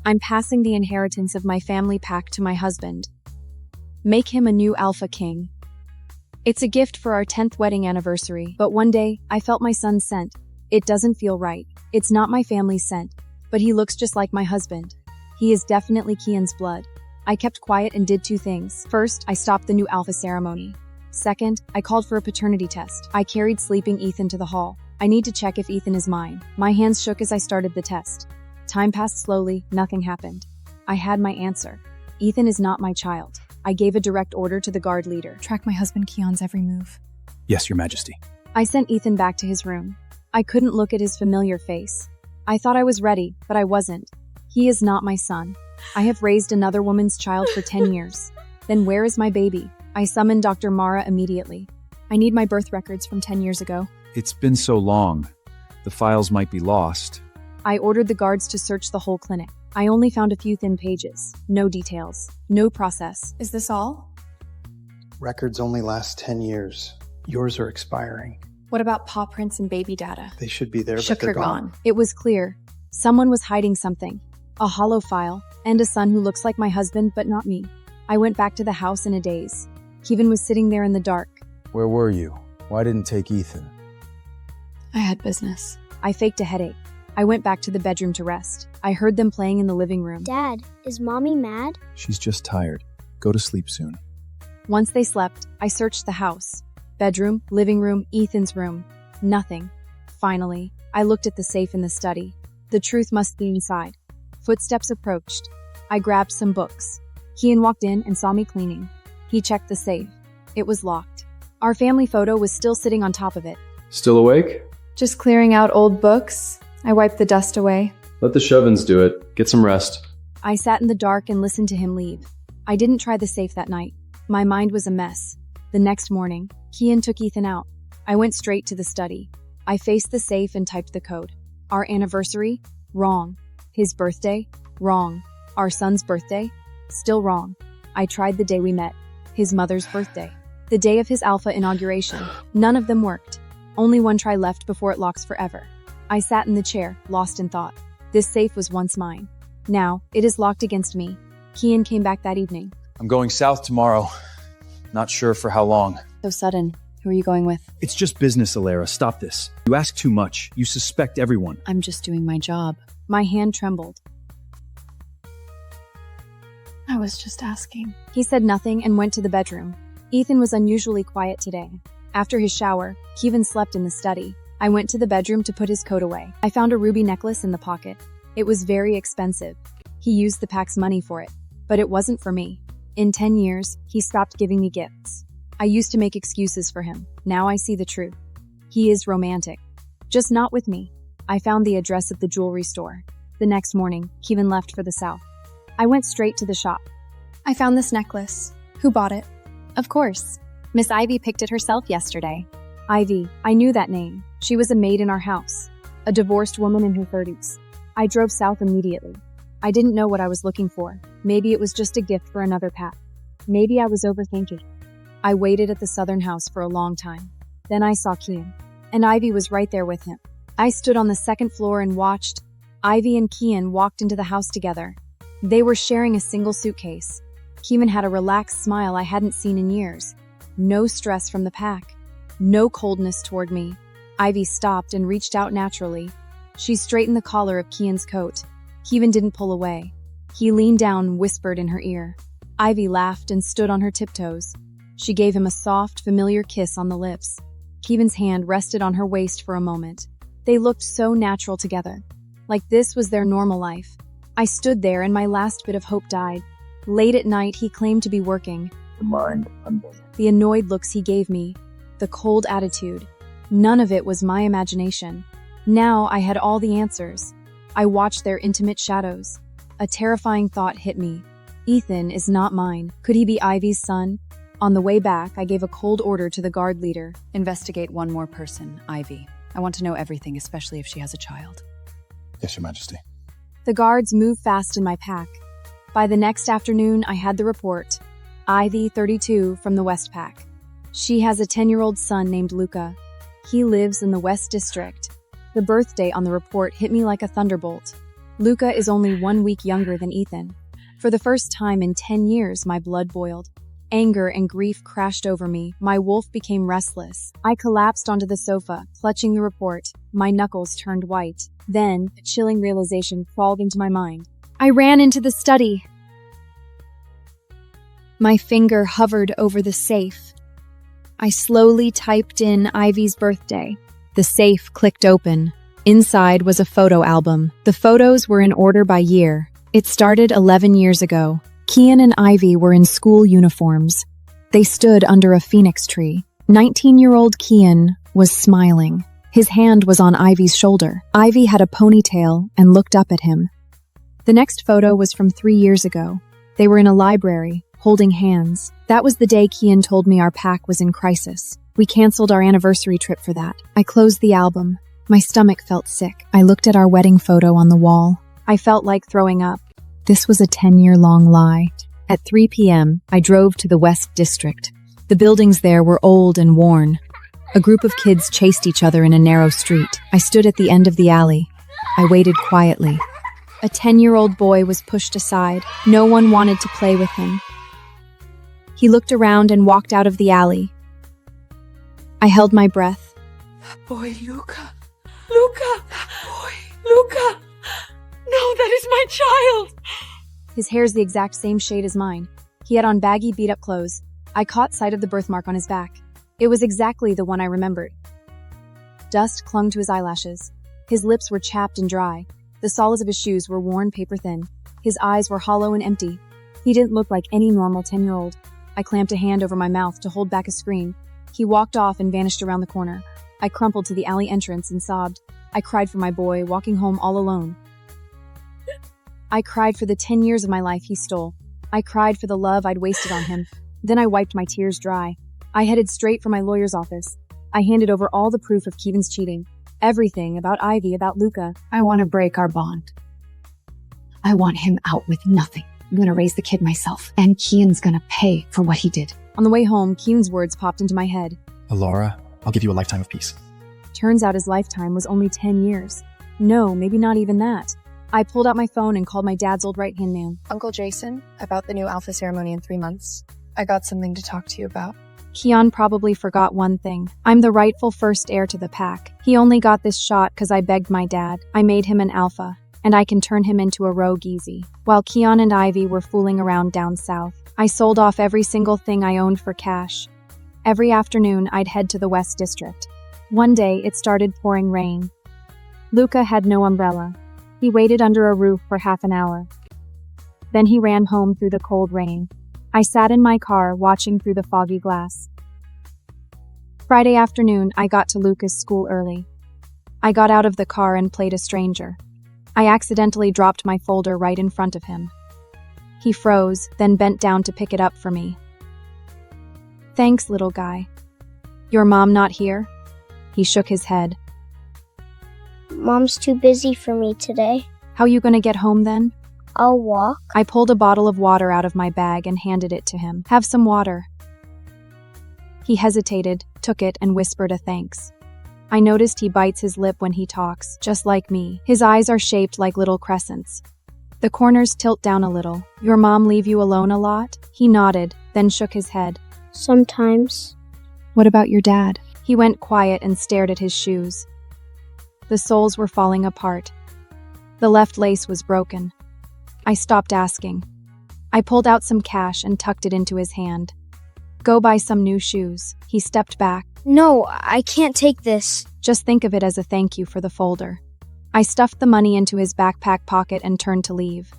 I'm passing the inheritance of my family pack to my husband. Make him a new alpha king. It's a gift for our 10th wedding anniversary, but one day, I felt my son's scent. It doesn't feel right. It's not my family's scent, but he looks just like my husband. He is definitely Kian's blood. I kept quiet and did two things. First, I stopped the new alpha ceremony. Second, I called for a paternity test. I carried sleeping Ethan to the hall. I need to check if Ethan is mine. My hands shook as I started the test. Time passed slowly, nothing happened. I had my answer. Ethan is not my child. I gave a direct order to the guard leader. Track my husband Kian's every move. Yes, Your Majesty. I sent Ethan back to his room. I couldn't look at his familiar face. I thought I was ready, but I wasn't. He is not my son. I have raised another woman's child for 10 years. Then where is my baby? I summoned Dr. Mara immediately. I need my birth records from 10 years ago. It's been so long. The files might be lost. I ordered the guards to search the whole clinic. I only found a few thin pages. No details. No process. Is this all? Records only last 10 years. Yours are expiring. What about paw prints and baby data? They should be there, Shook but they're are gone. It was clear. Someone was hiding something. A hollow file, and a son who looks like my husband but not me. I went back to the house in a daze. Kevin was sitting there in the dark. Where were you? Why didn't take Ethan? I had business. I faked a headache. I went back to the bedroom to rest. I heard them playing in the living room. Dad, is Mommy mad? She's just tired. Go to sleep soon. Once they slept, I searched the house. Bedroom, living room, Ethan's room. Nothing. Finally, I looked at the safe in the study. The truth must be inside. Footsteps approached. I grabbed some books. Kian walked in and saw me cleaning. He checked the safe. It was locked. Our family photo was still sitting on top of it. Still awake? Just clearing out old books. I wiped the dust away. Let the Shovins do it. Get some rest. I sat in the dark and listened to him leave. I didn't try the safe that night. My mind was a mess. The next morning, Kian took Ethan out. I went straight to the study. I faced the safe and typed the code. Our anniversary? Wrong. His birthday? Wrong. Our son's birthday? Still wrong. I tried the day we met. His mother's birthday. The day of his alpha inauguration. None of them worked. Only one try left before it locks forever. I sat in the chair, lost in thought. This safe was once mine. Now, it is locked against me. Kian came back that evening. I'm going south tomorrow. Not sure for how long. So sudden. Who are you going with? It's just business, Alara. Stop this. You ask too much. You suspect everyone. I'm just doing my job. My hand trembled. I was just asking. He said nothing and went to the bedroom. Ethan was unusually quiet today. After his shower, Kevin slept in the study. I went to the bedroom to put his coat away. I found a ruby necklace in the pocket. It was very expensive. He used the pack's money for it, but it wasn't for me. In 10 years, he stopped giving me gifts. I used to make excuses for him. Now I see the truth. He is romantic. Just not with me. I found the address of the jewelry store. The next morning, Kevin left for the south. I went straight to the shop. I found this necklace. Who bought it? Of course. Miss Ivy picked it herself yesterday. Ivy, I knew that name. She was a maid in our house. A divorced woman in her 30s. I drove south immediately. I didn't know what I was looking for. Maybe it was just a gift for another path. Maybe I was overthinking. I waited at the southern house for a long time. Then I saw Kian. And Ivy was right there with him. I stood on the second floor and watched. Ivy and Kian walked into the house together. They were sharing a single suitcase. Kian had a relaxed smile I hadn't seen in years. No stress from the pack. No coldness toward me. Ivy stopped and reached out naturally. She straightened the collar of Kian's coat. Kevin didn't pull away. He leaned down and whispered in her ear. Ivy laughed and stood on her tiptoes. She gave him a soft, familiar kiss on the lips. Kevin's hand rested on her waist for a moment. They looked so natural together. Like this was their normal life. I stood there and my last bit of hope died. Late at night, he claimed to be working. The annoyed looks he gave me. The cold attitude. None of it was my imagination. Now I had all the answers. I watched their intimate shadows. A terrifying thought hit me. Ethan is not mine. Could he be Ivy's son? On the way back, I gave a cold order to the guard leader. Investigate one more person, Ivy. I want to know everything, especially if she has a child. Yes, Your Majesty. The guards moved fast in my pack. By the next afternoon, I had the report. Ivy, 32, from the West Pack. She has a 10-year-old son named Luca. He lives in the West District. The birthday on the report hit me like a thunderbolt. Luca is only 1 week younger than Ethan. For the first time in 10 years, my blood boiled. Anger and grief crashed over me. My wolf became restless. I collapsed onto the sofa, clutching the report. My knuckles turned white. Then, a chilling realization crawled into my mind. I ran into the study. My finger hovered over the safe. I slowly typed in Ivy's birthday. The safe clicked open. Inside was a photo album. The photos were in order by year. It started 11 years ago. Kian and Ivy were in school uniforms. They stood under a phoenix tree. 19-year-old Kian was smiling. His hand was on Ivy's shoulder. Ivy had a ponytail and looked up at him. The next photo was from 3 years ago. They were in a library, holding hands. That was the day Kian told me our pack was in crisis. We canceled our anniversary trip for that. I closed the album. My stomach felt sick. I looked at our wedding photo on the wall. I felt like throwing up. This was a 10-year-long lie. At 3 p.m., I drove to the West District. The buildings there were old and worn. A group of kids chased each other in a narrow street. I stood at the end of the alley. I waited quietly. A 10-year-old boy was pushed aside. No one wanted to play with him. He looked around and walked out of the alley. I held my breath. Boy, Luca. Luca! Boy, Luca! No, that is my child! His hair's the exact same shade as mine. He had on baggy, beat-up clothes. I caught sight of the birthmark on his back. It was exactly the one I remembered. Dust clung to his eyelashes. His lips were chapped and dry. The soles of his shoes were worn paper-thin. His eyes were hollow and empty. He didn't look like any normal 10-year-old. I clamped a hand over my mouth to hold back a scream. He walked off and vanished around the corner. I crumpled to the alley entrance and sobbed. I cried for my boy, walking home all alone. I cried for the 10 years of my life he stole. I cried for the love I'd wasted on him. Then I wiped my tears dry. I headed straight for my lawyer's office. I handed over all the proof of Keevan's cheating. Everything about Ivy, about Luca. I want to break our bond. I want him out with nothing. I'm going to raise the kid myself, and Kian's going to pay for what he did. On the way home, Keevan's words popped into my head. Laura, I'll give you a lifetime of peace. Turns out his lifetime was only 10 years. No, maybe not even that. I pulled out my phone and called my dad's old right-hand man. Uncle Jason, about the new alpha ceremony in 3 months. I got something to talk to you about. Kian probably forgot one thing. I'm the rightful first heir to the pack. He only got this shot because I begged my dad. I made him an alpha, and I can turn him into a rogue easy. While Kian and Ivy were fooling around down south, I sold off every single thing I owned for cash. Every afternoon, I'd head to the West District. One day, it started pouring rain. Luca had no umbrella. He waited under a roof for half an hour. Then he ran home through the cold rain. I sat in my car, watching through the foggy glass. Friday afternoon, I got to Luca's school early. I got out of the car and played a stranger. I accidentally dropped my folder right in front of him. He froze, then bent down to pick it up for me. Thanks, little guy. Your mom not here? He shook his head. Mom's too busy for me today. How you gonna get home then? I'll walk. I pulled a bottle of water out of my bag and handed it to him. Have some water. He hesitated, took it, and whispered a thanks. I noticed he bites his lip when he talks, just like me. His eyes are shaped like little crescents. The corners tilt down a little. Your mom leave you alone a lot? He nodded, then shook his head. Sometimes. What about your dad? He went quiet and stared at his shoes. The soles were falling apart. The left lace was broken. I stopped asking. I pulled out some cash and tucked it into his hand. Go buy some new shoes. He stepped back. No, I can't take this. Just think of it as a thank you for the folder. I stuffed the money into his backpack pocket and turned to leave.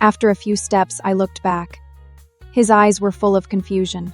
After a few steps, I looked back. His eyes were full of confusion.